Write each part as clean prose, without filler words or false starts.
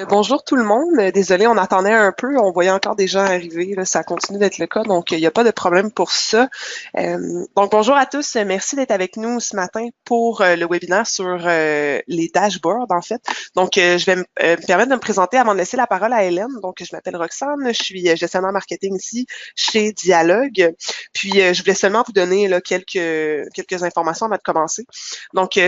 Bonjour tout le monde. Désolé, on attendait un peu, on voyait encore des gens arriver, là, ça continue d'être le cas, donc il n'y a pas de problème pour ça. Bonjour à tous, merci d'être avec nous ce matin pour le webinaire sur les dashboards, en fait. Je vais me permettre de me présenter avant de laisser la parole à Hélène. Donc, je m'appelle Roxane, je suis gestionnaire marketing ici chez Dialogue. Puis, je voulais seulement vous donner là, quelques informations avant de commencer.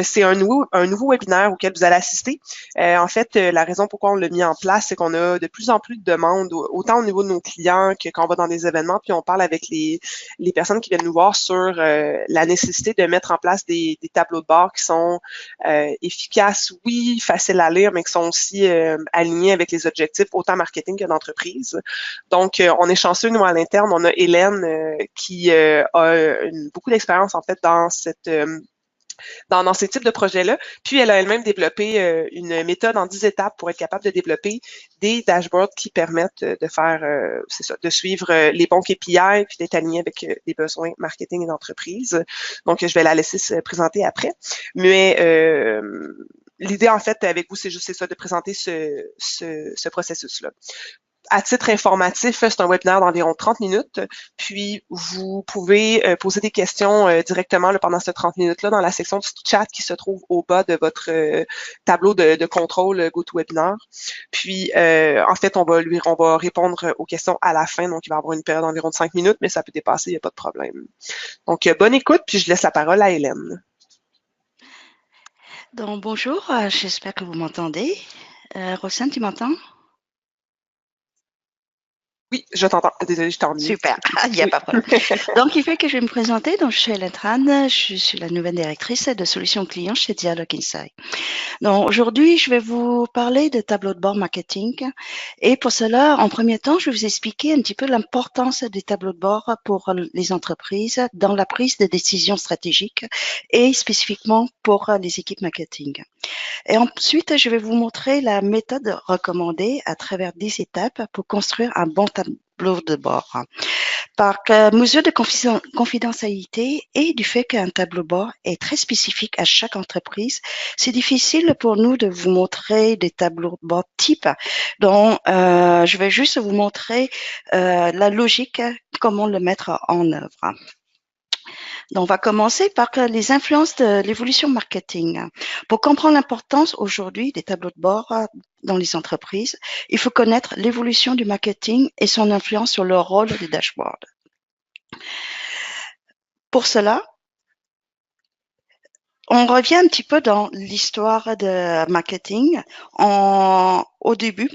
C'est un nouveau webinaire auquel vous allez assister. En fait, la raison pourquoi on l'a mis en place, c'est qu'on a de plus en plus de demandes, autant au niveau de nos clients que quand on va dans des événements, puis on parle avec les personnes qui viennent nous voir sur la nécessité de mettre en place des tableaux de bord qui sont efficaces, oui, faciles à lire, mais qui sont aussi alignés avec les objectifs autant marketing que d'entreprise. On est chanceux, nous, à l'interne, on a Hélène qui a beaucoup d'expérience, en fait, dans ces types de projets-là. Puis, elle a elle-même développé une méthode en 10 étapes pour être capable de développer des dashboards qui permettent de faire, de suivre les bons KPI puis d'être aligné avec les besoins marketing et d'entreprise. Donc, je vais la laisser se présenter après. Mais l'idée, en fait, avec vous, c'est ça, de présenter ce processus-là. À titre informatif, c'est un webinaire d'environ 30 minutes, puis vous pouvez poser des questions directement pendant ces 30 minutes-là dans la section du chat qui se trouve au bas de votre tableau de contrôle GoToWebinar. Puis, en fait, on va répondre aux questions à la fin, donc il va y avoir une période d'environ 5 minutes, mais ça peut dépasser, il n'y a pas de problème. Donc, bonne écoute, puis je laisse la parole à Hélène. Donc, bonjour, j'espère que vous m'entendez. Roxane, tu m'entends? Oui, je t'entends. Désolée, je t'en dis. Super, il n'y a pas de problème. Donc, il fait que je vais me présenter. Donc, je suis Hélène Tran, je suis la nouvelle directrice de solutions clients chez Dialogue Insight. Donc, aujourd'hui, je vais vous parler de tableau de bord marketing. Et pour cela, en premier temps, je vais vous expliquer un petit peu l'importance des tableaux de bord pour les entreprises dans la prise de décisions stratégiques et spécifiquement pour les équipes marketing. Et ensuite, je vais vous montrer la méthode recommandée à travers 10 étapes pour construire un bon tableau de bord. Par mesure de confidentialité et du fait qu'un tableau de bord est très spécifique à chaque entreprise, c'est difficile pour nous de vous montrer des tableaux de bord type. Donc, je vais juste vous montrer la logique, comment le mettre en œuvre. Donc, on va commencer par les influences de l'évolution marketing. Pour comprendre l'importance aujourd'hui des tableaux de bord dans les entreprises, il faut connaître l'évolution du marketing et son influence sur le rôle des dashboards. Pour cela, on revient un petit peu dans l'histoire de marketing. Au début,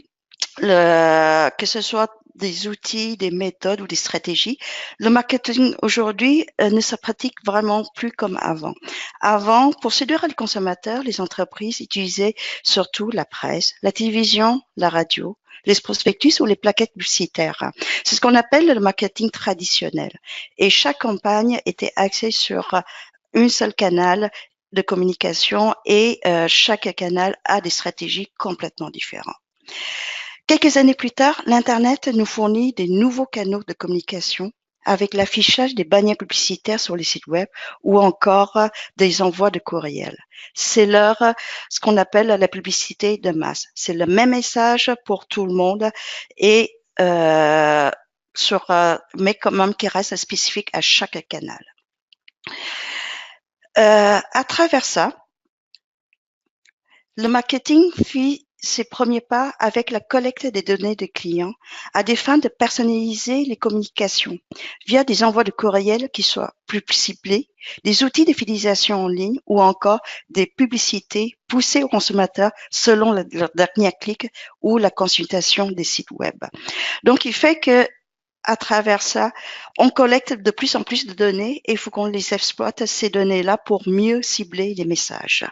que ce soit des outils, des méthodes ou des stratégies, le marketing aujourd'hui ne se pratique vraiment plus comme avant. Avant, pour séduire le consommateur, les entreprises utilisaient surtout la presse, la télévision, la radio, les prospectus ou les plaquettes publicitaires. C'est ce qu'on appelle le marketing traditionnel. Et chaque campagne était axée sur un seul canal de communication et chaque canal a des stratégies complètement différentes. Quelques années plus tard, l'Internet nous fournit des nouveaux canaux de communication avec l'affichage des bannières publicitaires sur les sites web ou encore des envois de courriels. C'est ce qu'on appelle la publicité de masse. C'est le même message pour tout le monde et mais quand même qui reste spécifique à chaque canal. À travers ça, le marketing fit ses premiers pas avec la collecte des données des clients à des fins de personnaliser les communications via des envois de courriels qui soient plus ciblés, des outils de fidélisation en ligne ou encore des publicités poussées aux consommateurs selon leur dernier clic ou la consultation des sites web. Donc, il fait que à travers ça, on collecte de plus en plus de données et il faut qu'on les exploite, ces données-là, pour mieux cibler les messages.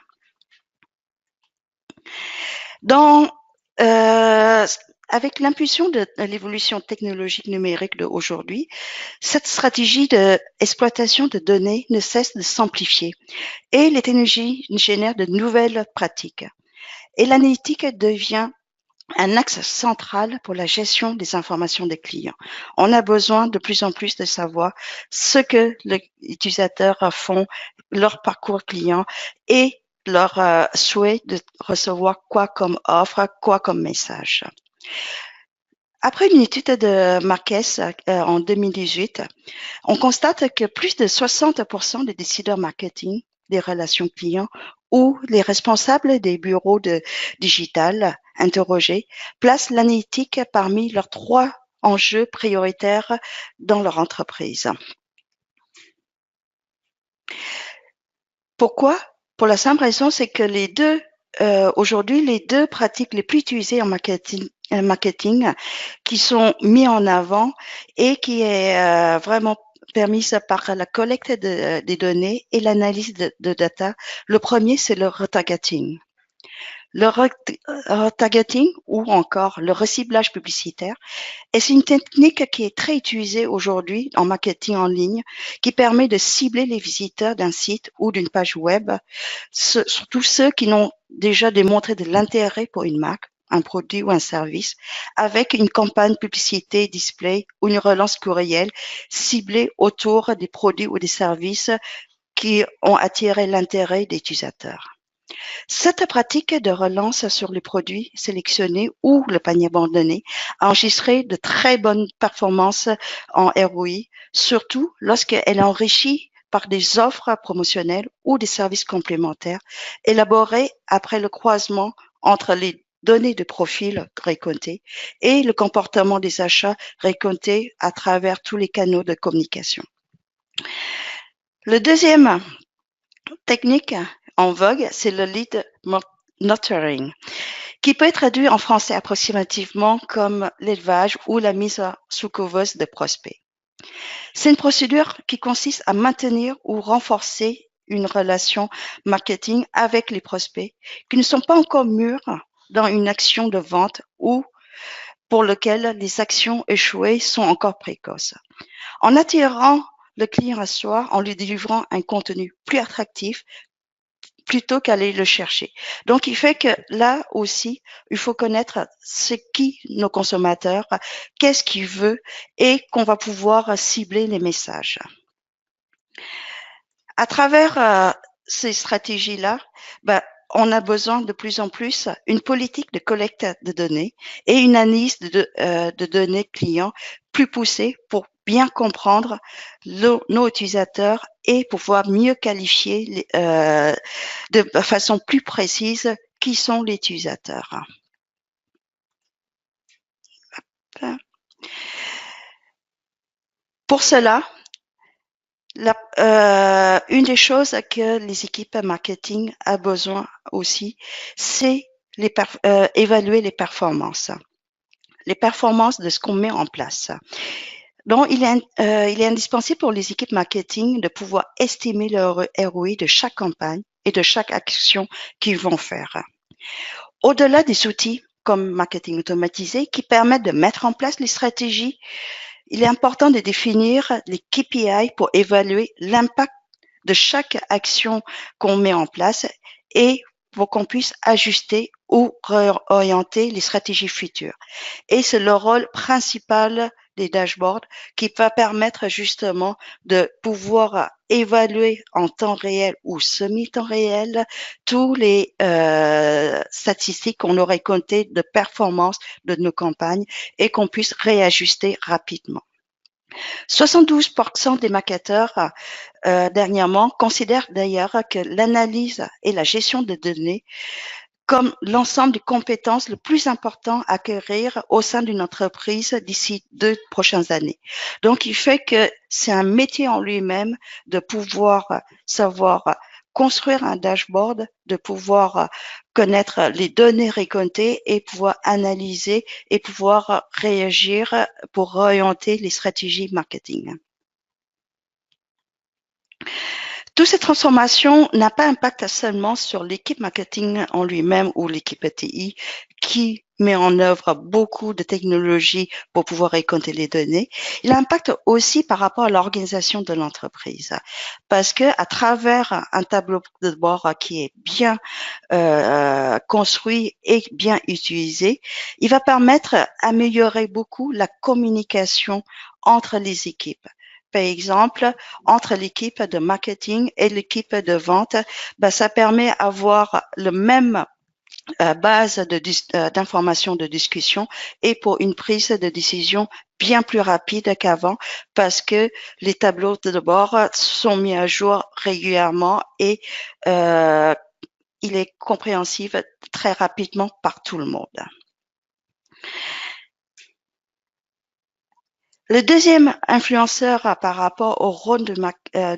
Avec l'impulsion de l'évolution technologique numérique d'aujourd'hui, cette stratégie d'exploitation de données ne cesse de s'amplifier et les technologies génèrent de nouvelles pratiques. Et l'analytique devient un axe central pour la gestion des informations des clients. On a besoin de plus en plus de savoir ce que les utilisateurs font, leur parcours client et leur souhait de recevoir quoi comme offre, quoi comme message. Après une étude de Marquez en 2018, on constate que plus de 60% des décideurs marketing des relations clients ou les responsables des bureaux de digital interrogés placent l'analytique parmi leurs 3 enjeux prioritaires dans leur entreprise. Pourquoi? Pour la simple raison, c'est que aujourd'hui, les 2 pratiques les plus utilisées en marketing qui sont mis en avant et qui est vraiment permise par la collecte des données et l'analyse de data. Le premier, c'est le retargeting. Le retargeting ou encore le reciblage publicitaire est une technique qui est très utilisée aujourd'hui en marketing en ligne, qui permet de cibler les visiteurs d'un site ou d'une page web, surtout ceux qui n'ont déjà démontré de l'intérêt pour une marque, un produit ou un service, avec une campagne publicité display ou une relance courriel ciblée autour des produits ou des services qui ont attiré l'intérêt des utilisateurs. Cette pratique de relance sur les produits sélectionnés ou le panier abandonné a enregistré de très bonnes performances en ROI, surtout lorsqu'elle est enrichie par des offres promotionnelles ou des services complémentaires élaborés après le croisement entre les données de profil récoltées et le comportement des achats récoltés à travers tous les canaux de communication. Le deuxième technique en vogue, c'est le lead nurturing, qui peut être traduit en français approximativement comme l'élevage ou la mise sous couveuse de prospects. C'est une procédure qui consiste à maintenir ou renforcer une relation marketing avec les prospects qui ne sont pas encore mûrs dans une action de vente ou pour lequel les actions échouées sont encore précoces. En attirant le client à soi, en lui délivrant un contenu plus attractif, plutôt qu'aller le chercher. Donc, il fait que là aussi, il faut connaître ce qui nos consommateurs, qu'est-ce qu'ils veulent et qu'on va pouvoir cibler les messages. À travers ces stratégies-là, on a besoin de plus en plus une politique de collecte de données et une analyse de données clients plus poussée pour bien comprendre nos utilisateurs et pouvoir mieux qualifier de façon plus précise qui sont les utilisateurs. Pour cela, une des choses que les équipes marketing a besoin aussi, c'est évaluer les performances de ce qu'on met en place. Donc, il est indispensable pour les équipes marketing de pouvoir estimer le ROI de chaque campagne et de chaque action qu'ils vont faire. Au-delà des outils comme marketing automatisé qui permettent de mettre en place les stratégies, il est important de définir les KPI pour évaluer l'impact de chaque action qu'on met en place et pour qu'on puisse ajuster ou réorienter les stratégies futures. Et c'est le rôle principal des dashboards qui va permettre justement de pouvoir évaluer en temps réel ou semi-temps réel tous les statistiques qu'on aurait comptées de performance de nos campagnes et qu'on puisse réajuster rapidement. 72% des marketeurs dernièrement considèrent d'ailleurs que l'analyse et la gestion de données comme l'ensemble des compétences le plus important à acquérir au sein d'une entreprise d'ici 2 prochaines années. Donc, il fait que c'est un métier en lui-même de pouvoir savoir construire un dashboard, de pouvoir connaître les données récoltées et pouvoir analyser et pouvoir réagir pour orienter les stratégies marketing. Toutes ces transformations n'ont pas d'impact seulement sur l'équipe marketing en lui-même ou l'équipe TI qui met en œuvre beaucoup de technologies pour pouvoir récolter les données. Il impacte aussi par rapport à l'organisation de l'entreprise parce que à travers un tableau de bord qui est bien construit et bien utilisé, il va permettre d'améliorer beaucoup la communication entre les équipes. par exemple, entre l'équipe de marketing et l'équipe de vente, ça permet d'avoir le même base d'informations de discussion et pour une prise de décision bien plus rapide qu'avant parce que les tableaux de bord sont mis à jour régulièrement et il est compréhensible très rapidement par tout le monde. Le deuxième influenceur par rapport au rôle de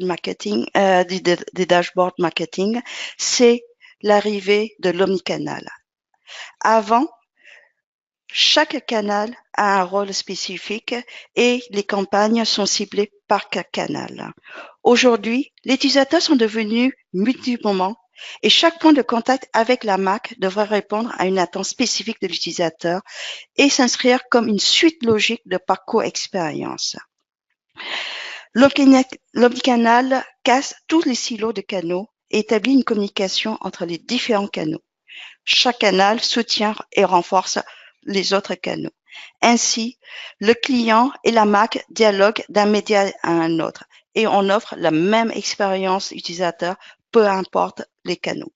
marketing, des dashboards marketing, c'est l'arrivée de l'omnicanal. Avant, chaque canal a un rôle spécifique et les campagnes sont ciblées par canal. Aujourd'hui, les utilisateurs sont devenus multimoments et chaque point de contact avec la marque devrait répondre à une attente spécifique de l'utilisateur et s'inscrire comme une suite logique de parcours expérience. L'omnicanal casse tous les silos de canaux et établit une communication entre les différents canaux. Chaque canal soutient et renforce les autres canaux. Ainsi, le client et la marque dialoguent d'un média à un autre et on offre la même expérience utilisateur, peu importe les canaux.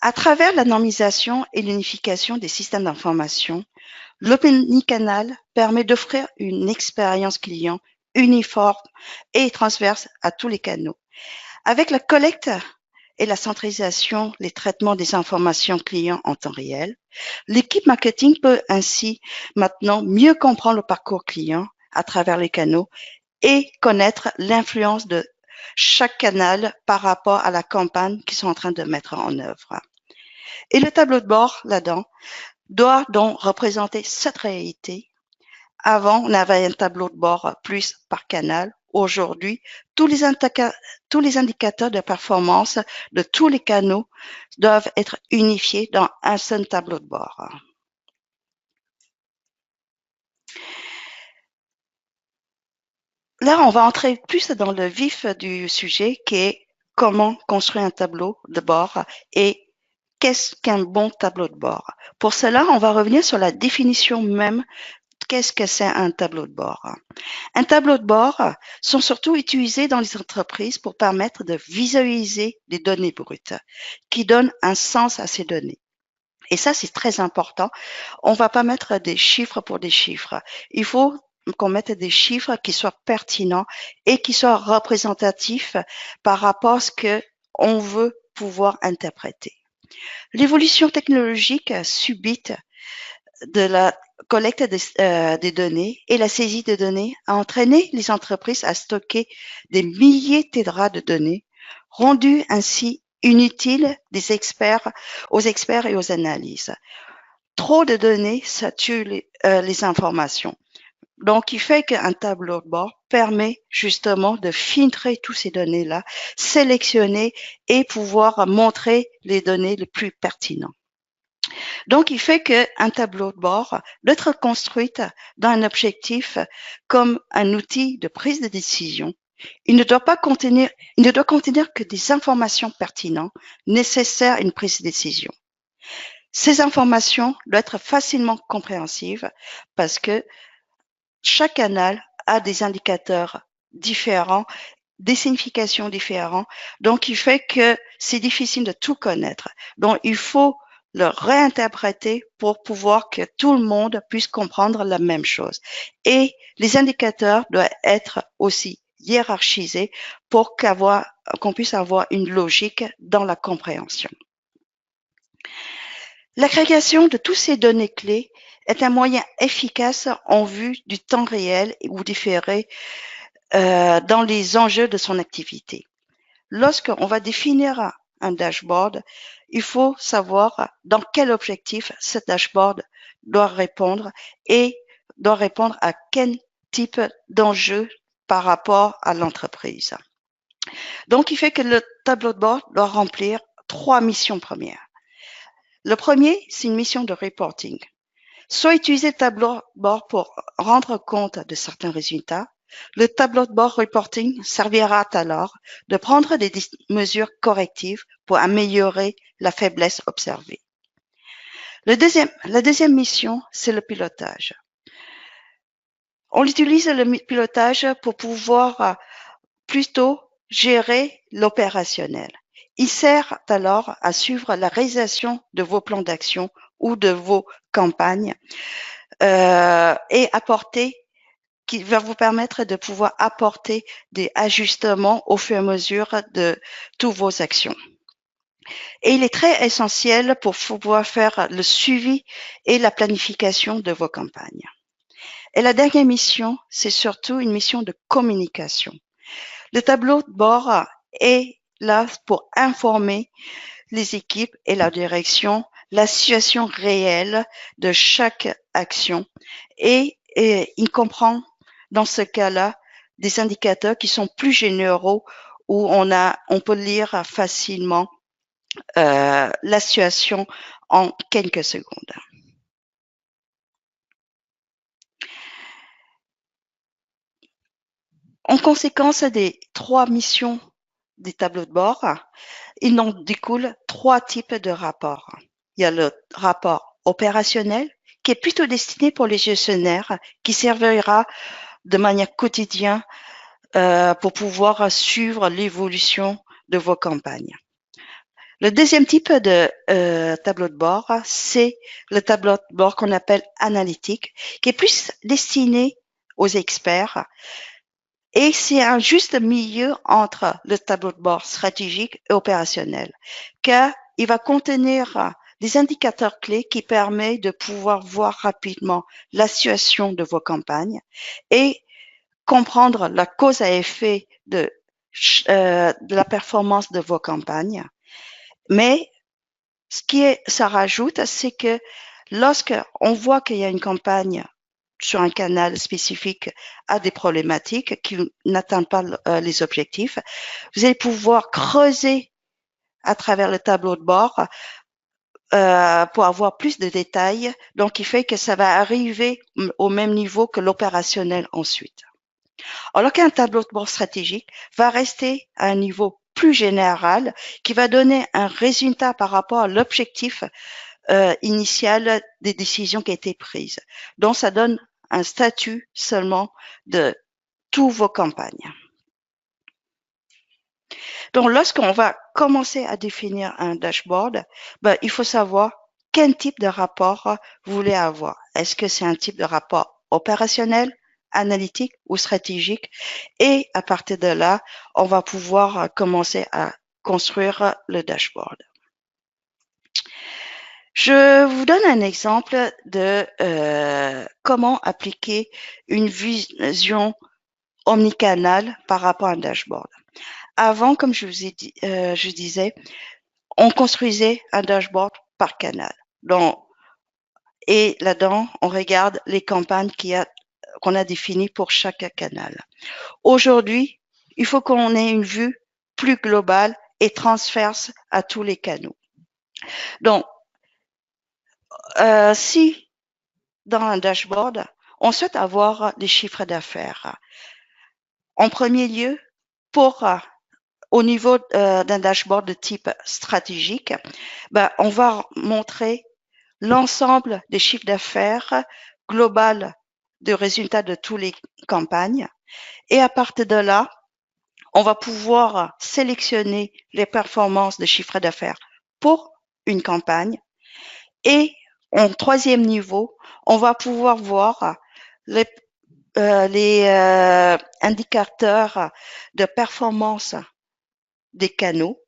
À travers la normisation et l'unification des systèmes d'information, l'omnicanal permet d'offrir une expérience client uniforme et transverse à tous les canaux. Avec la collecte et la centralisation, les traitements des informations clients en temps réel, l'équipe marketing peut ainsi maintenant mieux comprendre le parcours client à travers les canaux et connaître l'influence de chaque canal par rapport à la campagne qu'ils sont en train de mettre en œuvre. Et le tableau de bord là-dedans doit donc représenter cette réalité. Avant, on avait un tableau de bord plus par canal. Aujourd'hui, tous les indicateurs de performance de tous les canaux doivent être unifiés dans un seul tableau de bord. Là, on va entrer plus dans le vif du sujet qui est comment construire un tableau de bord et qu'est-ce qu'un bon tableau de bord. Pour cela, on va revenir sur la définition même. Qu'est-ce que c'est un tableau de bord? Un tableau de bord sont surtout utilisés dans les entreprises pour permettre de visualiser des données brutes qui donnent un sens à ces données. Et ça, c'est très important. On ne va pas mettre des chiffres pour des chiffres. Il faut qu'on mette des chiffres qui soient pertinents et qui soient représentatifs par rapport à ce qu'on veut pouvoir interpréter. L'évolution technologique subite de la collecte des données et la saisie de données a entraîné les entreprises à stocker des milliers de téras de données, rendues ainsi inutiles aux experts et aux analyses. Trop de données saturent les informations. Donc, il fait qu'un tableau de bord permet justement de filtrer toutes ces données-là, sélectionner et pouvoir montrer les données les plus pertinentes. Donc, il fait qu'un tableau de bord doit être construit dans un objectif comme un outil de prise de décision. Il ne doit contenir que des informations pertinentes nécessaires à une prise de décision. Ces informations doivent être facilement compréhensibles parce que chaque canal a des indicateurs différents, des significations différentes. Donc, il fait que c'est difficile de tout connaître. Donc, il faut le réinterpréter pour pouvoir que tout le monde puisse comprendre la même chose. Et les indicateurs doivent être aussi hiérarchisés pour qu'on puisse avoir une logique dans la compréhension. L'agrégation de toutes ces données clés est un moyen efficace en vue du temps réel ou différé dans les enjeux de son activité. Lorsqu'on va définir un dashboard, il faut savoir dans quel objectif ce dashboard doit répondre et doit répondre à quel type d'enjeu par rapport à l'entreprise. Donc, il fait que le tableau de bord doit remplir 3 missions premières. Le premier, c'est une mission de reporting. Soit utiliser le tableau de bord pour rendre compte de certains résultats. Le tableau de bord reporting servira alors de prendre des mesures correctives pour améliorer la faiblesse observée. La deuxième mission, c'est le pilotage. On utilise le pilotage pour pouvoir plutôt gérer l'opérationnel. Il sert alors à suivre la réalisation de vos plans d'action ou de vos campagnes et qui va vous permettre de pouvoir apporter des ajustements au fur et à mesure de toutes vos actions. Et il est très essentiel pour pouvoir faire le suivi et la planification de vos campagnes. Et la dernière mission, c'est surtout une mission de communication. Le tableau de bord est là pour informer les équipes et la direction la situation réelle de chaque action et il comprend dans ce cas-là des indicateurs qui sont plus généraux où on peut lire facilement la situation en quelques secondes. En conséquence des 3 missions des tableaux de bord, il en découle 3 types de rapports. Il y a le rapport opérationnel qui est plutôt destiné pour les gestionnaires, qui servira de manière quotidienne pour pouvoir suivre l'évolution de vos campagnes. Le deuxième type de tableau de bord, c'est le tableau de bord qu'on appelle analytique, qui est plus destiné aux experts. Et c'est un juste milieu entre le tableau de bord stratégique et opérationnel, car il va contenir des indicateurs clés qui permettent de pouvoir voir rapidement la situation de vos campagnes et comprendre la cause à effet de la performance de vos campagnes. Mais ça rajoute, c'est que lorsque on voit qu'il y a une campagne sur un canal spécifique a des problématiques qui n'atteignent pas les objectifs, vous allez pouvoir creuser à travers le tableau de bord pour avoir plus de détails. Donc, il fait que ça va arriver au même niveau que l'opérationnel ensuite. Alors qu'un tableau de bord stratégique va rester à un niveau plus général qui va donner un résultat par rapport à l'objectif initial des décisions qui ont été prises. Donc, ça donne un statut seulement de toutes vos campagnes. Donc, lorsqu'on va commencer à définir un dashboard, il faut savoir quel type de rapport vous voulez avoir. Est-ce que c'est un type de rapport opérationnel, analytique ou stratégique? Et à partir de là, on va pouvoir commencer à construire le dashboard. Je vous donne un exemple de comment appliquer une vision omnicanal par rapport à un dashboard. Avant, comme je vous ai dit, je disais, on construisait un dashboard par canal. Et là-dedans, on regarde les campagnes qu'on a définies pour chaque canal. Aujourd'hui, il faut qu'on ait une vue plus globale et transverse à tous les canaux. Donc, si dans un dashboard, on souhaite avoir des chiffres d'affaires. En premier lieu, au niveau d'un dashboard de type stratégique, on va montrer l'ensemble des chiffres d'affaires global de résultats de toutes les campagnes. Et à partir de là, on va pouvoir sélectionner les performances de chiffre d'affaires pour une campagne. Et en troisième niveau, on va pouvoir voir les indicateurs de performance des canaux.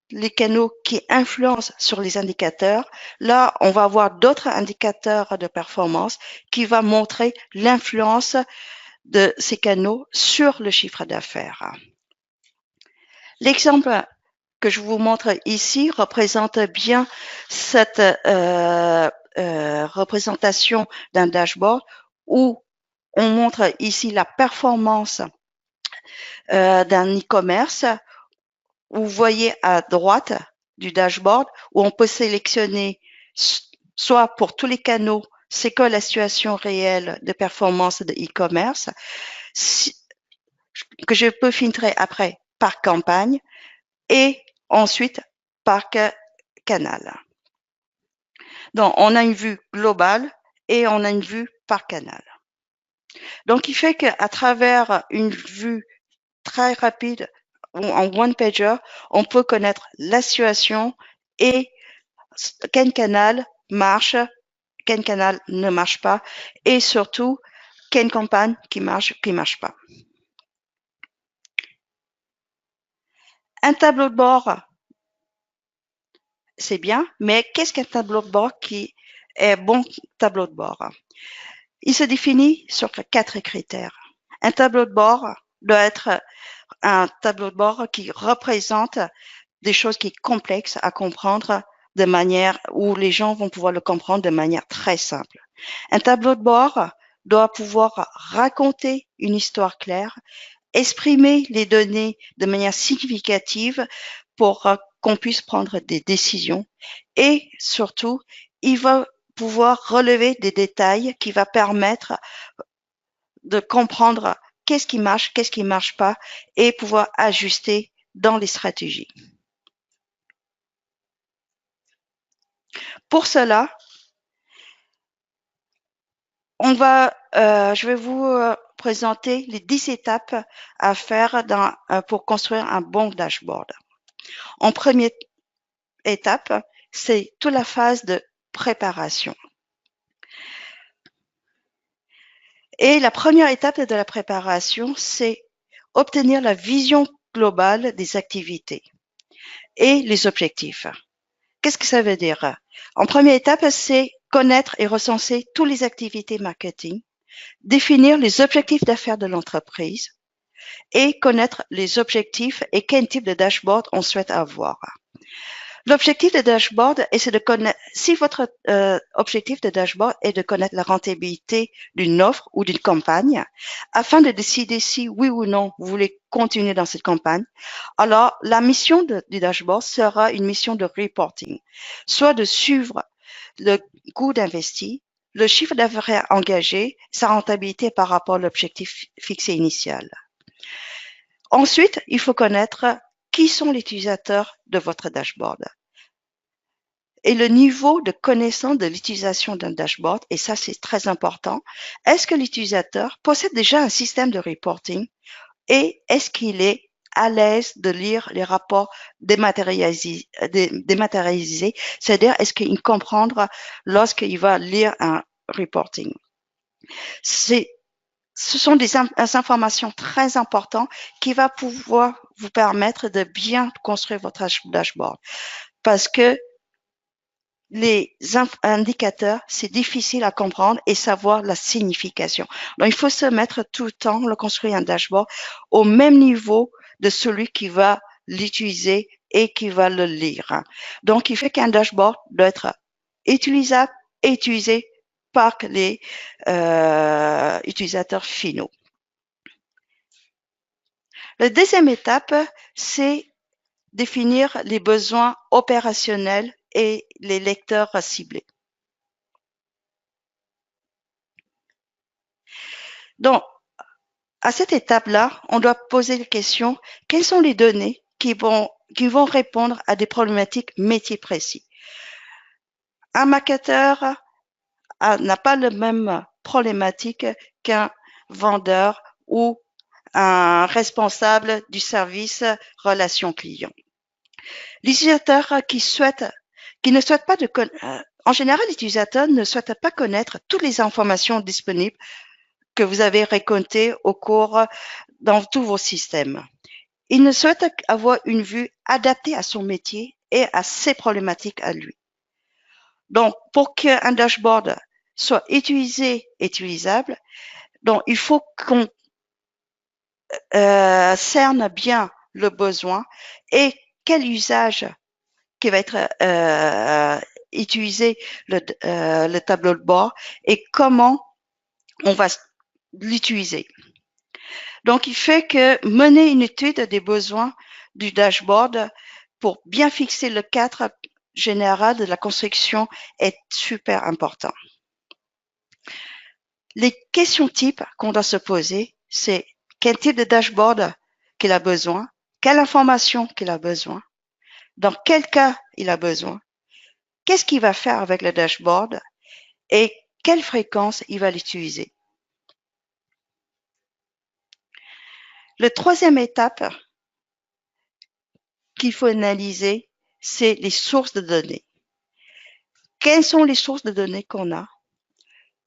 Les canaux qui influencent sur les indicateurs, là, on va avoir d'autres indicateurs de performance qui va montrer l'influence de ces canaux sur le chiffre d'affaires. L'exemple que je vous montre ici représente bien cette représentation d'un dashboard où on montre ici la performance d'un e-commerce. Vous voyez à droite du dashboard où on peut sélectionner soit pour tous les canaux, c'est quoi la situation réelle de performance de e-commerce, que je peux filtrer après par campagne et ensuite par canal. Donc, on a une vue globale et on a une vue par canal. Donc, il fait qu'à travers une vue très rapide ou en one-pager, on peut connaître la situation et quel canal marche, quel canal ne marche pas et surtout quelle campagne qui marche pas. Un tableau de bord, c'est bien, mais qu'est-ce qu'un tableau de bord qui est bon tableau de bord? Il se définit sur 4 critères. Un tableau de bord doit être un tableau de bord qui représente des choses qui sont complexes à comprendre de manière où les gens vont pouvoir le comprendre de manière très simple. Un tableau de bord doit pouvoir raconter une histoire claire, exprimer les données de manière significative pour qu'on puisse prendre des décisions et surtout, il va pouvoir relever des détails qui va permettre de comprendre qu'est-ce qui marche pas et pouvoir ajuster dans les stratégies. Pour cela, je vais vous présenter les 10 étapes à faire pour construire un bon dashboard. En première étape, c'est toute la phase de préparation. Et la première étape de la préparation, c'est obtenir la vision globale des activités et les objectifs. Qu'est-ce que ça veut dire? En première étape, c'est connaître et recenser toutes les activités marketing, définir les objectifs d'affaires de l'entreprise et connaître les objectifs et quel type de dashboard on souhaite avoir. L'objectif de dashboard est de connaître, si votre objectif de dashboard est de connaître la rentabilité d'une offre ou d'une campagne, afin de décider si oui ou non vous voulez continuer dans cette campagne, alors la mission du dashboard sera une mission de reporting, soit de suivre le coût d'investi, le chiffre d'affaires engagé, sa rentabilité par rapport à l'objectif fixé initial. Ensuite, il faut connaître qui sont les utilisateurs de votre dashboard et le niveau de connaissance de l'utilisation d'un dashboard, et ça c'est très important. Est-ce que l'utilisateur possède déjà un système de reporting et est-ce qu'il est à l'aise de lire les rapports dématérialisés, c'est-à-dire est-ce qu'il comprendra lorsqu'il va lire un reporting. Ce sont des informations très importantes qui va pouvoir vous permettre de bien construire votre dashboard parce que les indicateurs, c'est difficile à comprendre et savoir la signification. Donc, il faut se mettre tout le temps, le construire un dashboard au même niveau de celui qui va l'utiliser et qui va le lire. Donc, il fait qu'un dashboard doit être utilisable et utilisé par les utilisateurs finaux. La deuxième étape, c'est définir les besoins opérationnels et les lecteurs ciblés. Donc, à cette étape-là, on doit poser la question, quelles sont les données qui vont répondre à des problématiques métiers précis? Un marketeur n'a pas la même problématique qu'un vendeur ou un responsable du service relation client. L'utilisateur qui ne souhaite pas en général, l'utilisateur ne souhaite pas connaître toutes les informations disponibles que vous avez récoltées au cours dans tous vos systèmes. Il ne souhaite avoir une vue adaptée à son métier et à ses problématiques à lui. Donc, pour qu'un dashboard soit utilisable, donc il faut qu'on cerne bien le besoin et quel usage qui va être utiliser le tableau de bord et comment on va l'utiliser. Donc, il fait que mener une étude des besoins du dashboard pour bien fixer le cadre général de la construction est super important. Les questions types qu'on doit se poser, c'est quel type de dashboard qu'il a besoin, quelle information qu'il a besoin, dans quel cas il a besoin, qu'est-ce qu'il va faire avec le dashboard et quelle fréquence il va l'utiliser. La troisième étape qu'il faut analyser, c'est les sources de données. Quelles sont les sources de données qu'on a?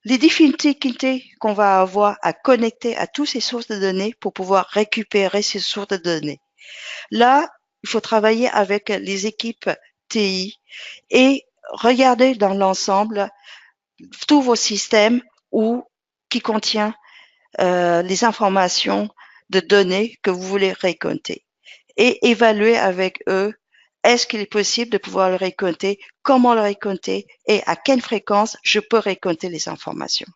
Les difficultés qu'on va avoir à connecter à toutes ces sources de données pour pouvoir récupérer ces sources de données. Là, il faut travailler avec les équipes TI et regarder dans l'ensemble tous vos systèmes qui contient les informations de données que vous voulez récolter et évaluer avec eux est-ce qu'il est possible de pouvoir le récolter, comment le récolter et à quelle fréquence je peux récolter les informations.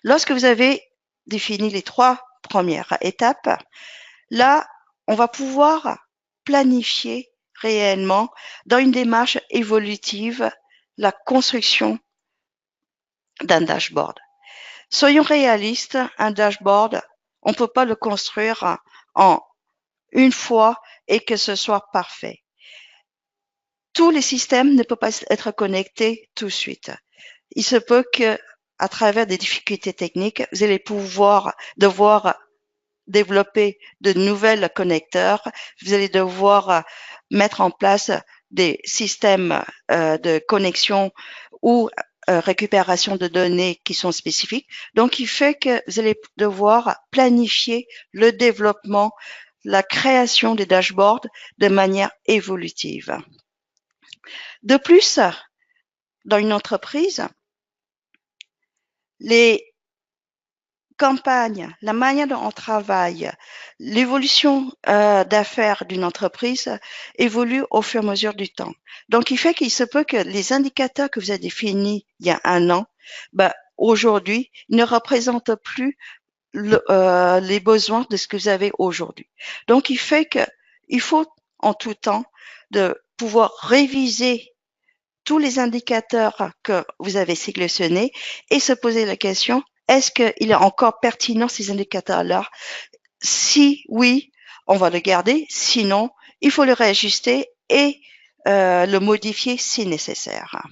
Lorsque vous avez défini les 3 premières étapes, là, on va pouvoir planifier réellement dans une démarche évolutive la construction d'un dashboard. Soyons réalistes, un dashboard, on ne peut pas le construire en une fois et que ce soit parfait. Tous les systèmes ne peuvent pas être connectés tout de suite. Il se peut que, à travers des difficultés techniques, vous allez devoir développer de nouvelles connecteurs. Vous allez devoir mettre en place des systèmes de connexion ou récupération de données qui sont spécifiques. Donc, il fait que vous allez devoir planifier le développement, la création des dashboards de manière évolutive. De plus, dans une entreprise, les campagnes, la manière dont on travaille, l'évolution d'affaires d'une entreprise évolue au fur et à mesure du temps. Donc, il fait qu'il se peut que les indicateurs que vous avez définis il y a un an, aujourd'hui, ne représentent plus les besoins de ce que vous avez aujourd'hui. Donc, il fait qu'il faut en tout temps de pouvoir réviser tous les indicateurs que vous avez sélectionnés et se poser la question, est-ce qu'il est encore pertinent ces indicateurs-là? Si oui, on va le garder. Sinon, il faut le réajuster et le modifier si nécessaire.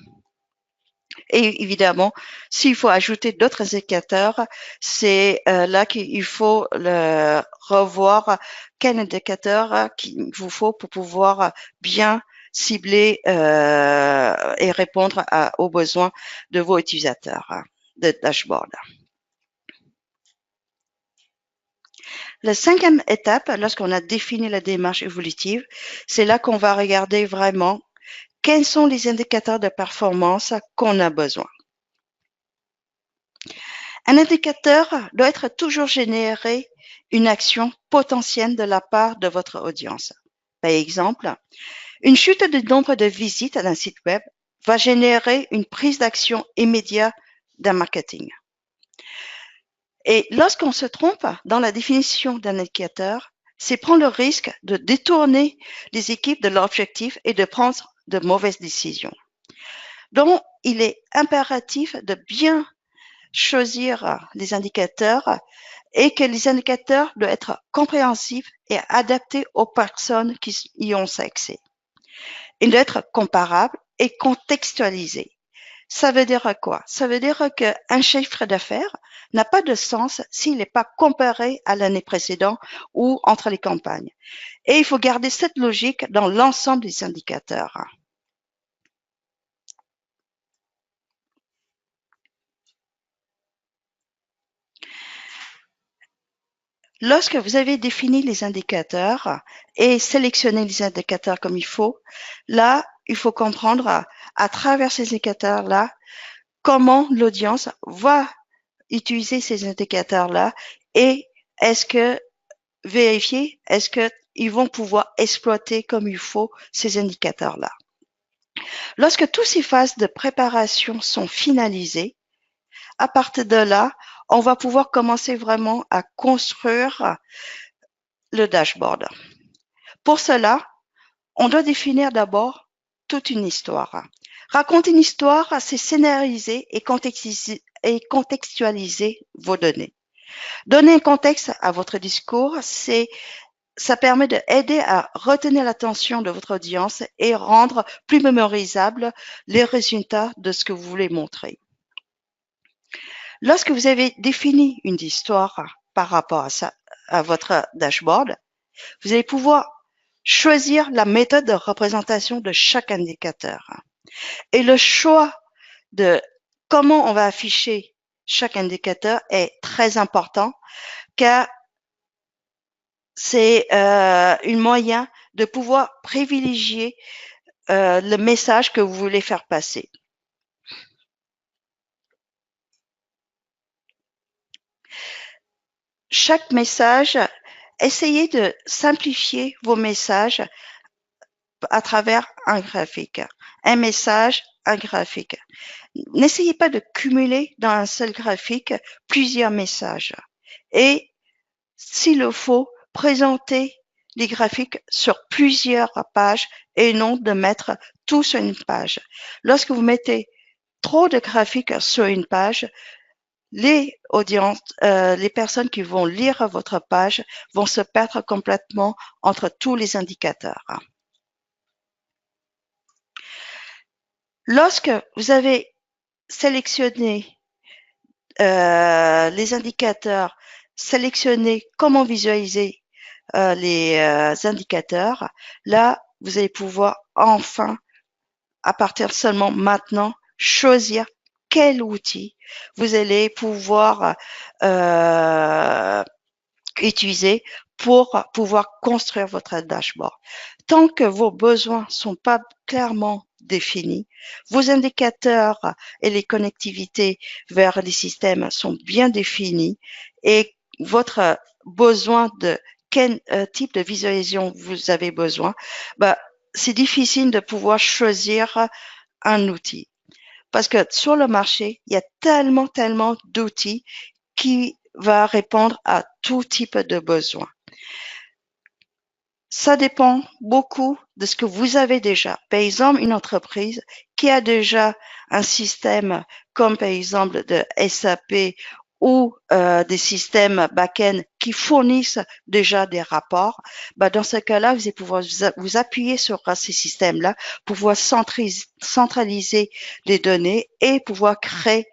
Et évidemment, s'il faut ajouter d'autres indicateurs, c'est là qu'il faut revoir quel indicateur qu'il vous faut pour pouvoir bien cibler et répondre aux besoins de vos utilisateurs de dashboard. La cinquième étape, lorsqu'on a défini la démarche évolutive, c'est là qu'on va regarder vraiment quels sont les indicateurs de performance qu'on a besoin. Un indicateur doit être toujours générer une action potentielle de la part de votre audience. Par exemple, une chute du nombre de visites d'un site web va générer une prise d'action immédiate d'un marketing. Et lorsqu'on se trompe dans la définition d'un indicateur, c'est prendre le risque de détourner les équipes de leur objectif et de prendre de mauvaises décisions. Donc, il est impératif de bien choisir les indicateurs et que les indicateurs doivent être compréhensifs et adaptés aux personnes qui y ont accès. Ils doivent être comparables et contextualisés. Ça veut dire quoi? Ça veut dire qu'un chiffre d'affaires n'a pas de sens s'il n'est pas comparé à l'année précédente ou entre les campagnes. Et il faut garder cette logique dans l'ensemble des indicateurs. Lorsque vous avez défini les indicateurs et sélectionné les indicateurs comme il faut, là, il faut comprendre à travers ces indicateurs-là comment l'audience va utiliser ces indicateurs-là et vérifier est-ce qu'ils vont pouvoir exploiter comme il faut ces indicateurs-là. Lorsque toutes ces phases de préparation sont finalisées, à partir de là, on va pouvoir commencer vraiment à construire le dashboard. Pour cela, on doit définir d'abord toute une histoire. Raconter une histoire, c'est scénariser et contextualiser vos données. Donner un contexte à votre discours, ça permet d'aider à retenir l'attention de votre audience et rendre plus mémorisables les résultats de ce que vous voulez montrer. Lorsque vous avez défini une histoire par rapport à ça, à votre dashboard, vous allez pouvoir choisir la méthode de représentation de chaque indicateur. Et le choix de comment on va afficher chaque indicateur est très important car c'est un moyen de pouvoir privilégier le message que vous voulez faire passer. Chaque message, essayez de simplifier vos messages à travers un graphique. Un message, un graphique. N'essayez pas de cumuler dans un seul graphique plusieurs messages. Et s'il le faut, présentez les graphiques sur plusieurs pages et non de mettre tout sur une page. Lorsque vous mettez trop de graphiques sur une page, les audiences, les personnes qui vont lire votre page vont se perdre complètement entre tous les indicateurs. Lorsque vous avez sélectionné les indicateurs, sélectionné comment visualiser les indicateurs, là, vous allez pouvoir enfin, à partir seulement maintenant, choisir quel outil vous allez pouvoir utiliser pour pouvoir construire votre dashboard. Tant que vos besoins sont pas clairement définis, vos indicateurs et les connectivités vers les systèmes sont bien définis et votre besoin de quel type de visualisation vous avez besoin, c'est difficile de pouvoir choisir un outil. Parce que sur le marché, il y a tellement d'outils qui va répondre à tout type de besoin. Ça dépend beaucoup de ce que vous avez déjà. Par exemple, une entreprise qui a déjà un système comme par exemple de SAP ou des systèmes back-end qui fournissent déjà des rapports, dans ce cas-là, vous allez pouvoir vous appuyer sur ces systèmes-là pour pouvoir centraliser les données et pouvoir créer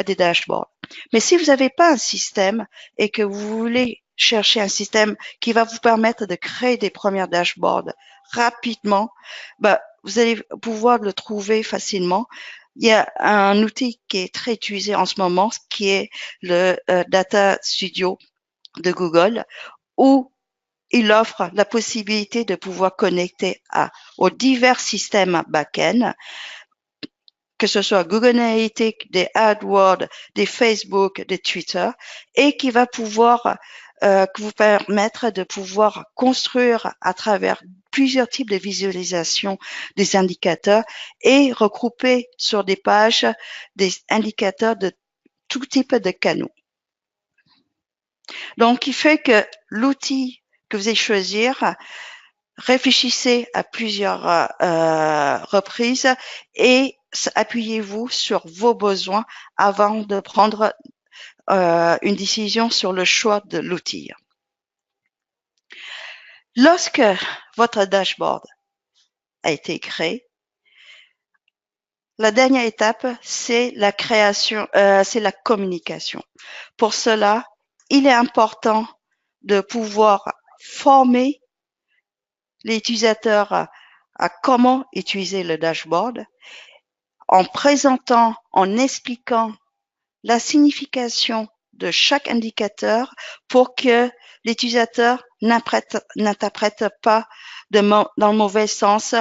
des dashboards. Mais si vous n'avez pas un système et que vous voulez chercher un système qui va vous permettre de créer des premiers dashboards rapidement, vous allez pouvoir le trouver facilement. Il y a un outil qui est très utilisé en ce moment, qui est le Data Studio de Google, où il offre la possibilité de pouvoir connecter aux divers systèmes back-end, que ce soit Google Analytics, des AdWords, des Facebook, des Twitter, et qui va pouvoir vous permettre de pouvoir construire à travers plusieurs types de visualisation des indicateurs et regrouper sur des pages des indicateurs de tout type de canaux. Donc, il fait que l'outil que vous allez choisir, réfléchissez à plusieurs reprises et appuyez-vous sur vos besoins avant de prendre une décision sur le choix de l'outil. Lorsque votre dashboard a été créé, la dernière étape, c'est la création, c'est la communication. Pour cela, il est important de pouvoir former les utilisateurs à comment utiliser le dashboard en présentant, en expliquant la signification de chaque indicateur pour que l'utilisateur n'interprète pas dans le mauvais sens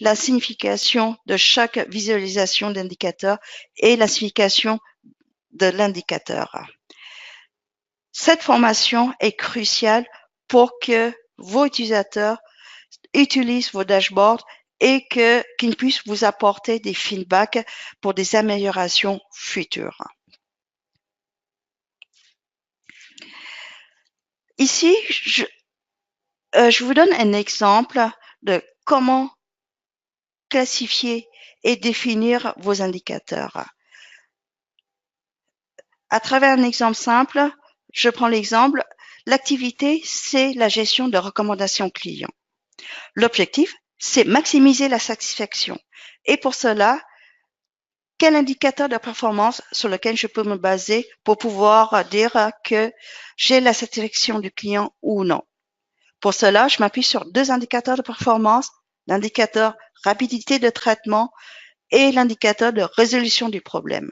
la signification de chaque visualisation d'indicateur et la signification de l'indicateur. Cette formation est cruciale pour que vos utilisateurs utilisent vos dashboards et qu'ils puissent vous apporter des feedbacks pour des améliorations futures. Ici, je vous donne un exemple de comment classifier et définir vos indicateurs. À travers un exemple simple, je prends l'exemple, l'activité, c'est la gestion de recommandations clients. L'objectif, c'est maximiser la satisfaction. Et pour cela, quel indicateur de performance sur lequel je peux me baser pour pouvoir dire que j'ai la satisfaction du client ou non. Pour cela, je m'appuie sur 2 indicateurs de performance, l'indicateur rapidité de traitement et l'indicateur de résolution du problème.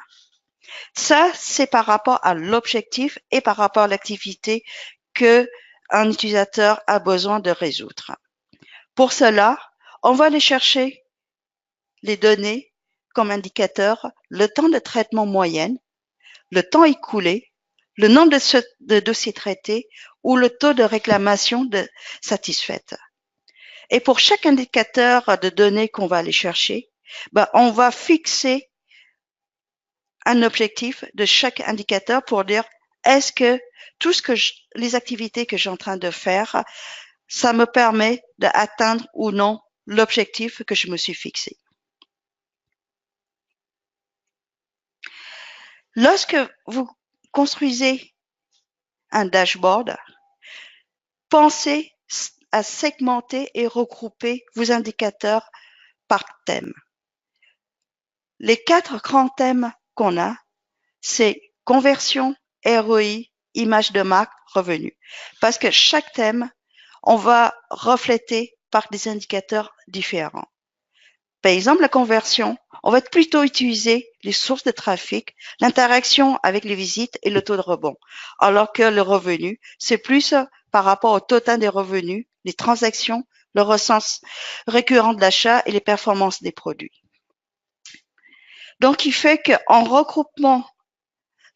Ça, c'est par rapport à l'objectif et par rapport à l'activité que un utilisateur a besoin de résoudre. Pour cela, on va aller chercher les données comme indicateur, le temps de traitement moyenne, le temps écoulé, le nombre de dossiers traités ou le taux de réclamation satisfaite. Et pour chaque indicateur de données qu'on va aller chercher, on va fixer un objectif de chaque indicateur pour dire est-ce que tout ce que les activités que j'ai en train de faire, ça me permet d'atteindre ou non l'objectif que je me suis fixé. Lorsque vous construisez un dashboard, pensez à segmenter et regrouper vos indicateurs par thème. Les 4 grands thèmes qu'on a, c'est conversion, ROI, image de marque, revenu. Parce que chaque thème, on va refléter par des indicateurs différents. Par exemple, la conversion, on va plutôt utiliser les sources de trafic, l'interaction avec les visites et le taux de rebond. Alors que le revenu, c'est plus par rapport au total des revenus, les transactions, le ressenti récurrent de l'achat et les performances des produits. Donc, il fait qu'en regroupant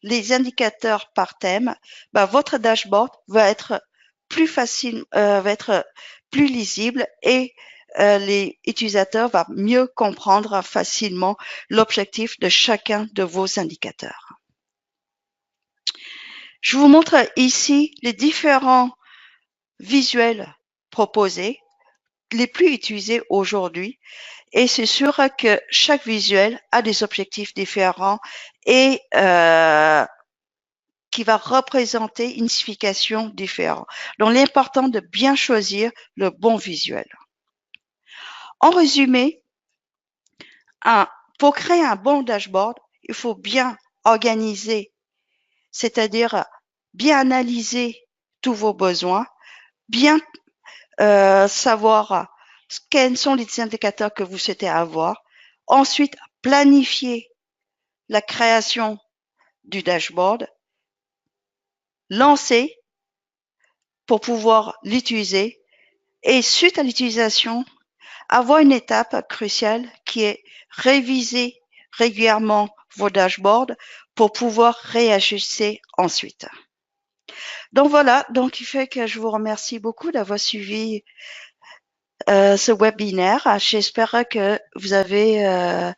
les indicateurs par thème, votre dashboard va être plus facile, va être plus lisible et les utilisateurs vont mieux comprendre facilement l'objectif de chacun de vos indicateurs. Je vous montre ici les différents visuels proposés, les plus utilisés aujourd'hui. Et c'est sûr que chaque visuel a des objectifs différents et qui va représenter une signification différente. Donc, l'important de bien choisir le bon visuel. En résumé, pour créer un bon dashboard, il faut bien organiser, c'est-à-dire bien analyser tous vos besoins, bien savoir quels sont les indicateurs que vous souhaitez avoir. Ensuite, planifier la création du dashboard, lancer pour pouvoir l'utiliser et suite à l'utilisation, avoir une étape cruciale qui est réviser régulièrement vos dashboards pour pouvoir réajuster ensuite. Donc voilà, donc il fait que je vous remercie beaucoup d'avoir suivi ce webinaire. J'espère que vous avez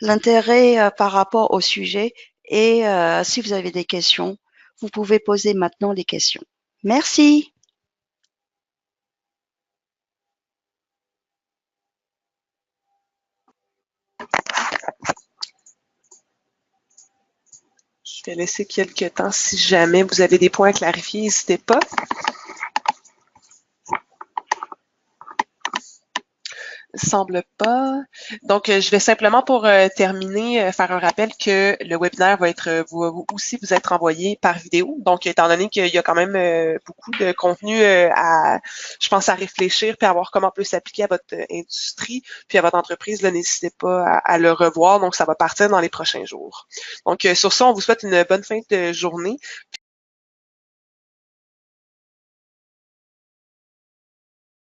l'intérêt par rapport au sujet et si vous avez des questions, vous pouvez poser maintenant les questions. Merci. Je vais laisser quelques temps. Si jamais vous avez des points à clarifier, n'hésitez pas. Semble pas. Donc, je vais simplement pour terminer, faire un rappel que le webinaire va être vous être envoyé par vidéo. Donc, étant donné qu'il y a quand même beaucoup de contenu je pense, à réfléchir puis à voir comment on peut s'appliquer à votre industrie puis à votre entreprise, n'hésitez pas à le revoir. Donc, ça va partir dans les prochains jours. Donc, sur ça, on vous souhaite une bonne fin de journée.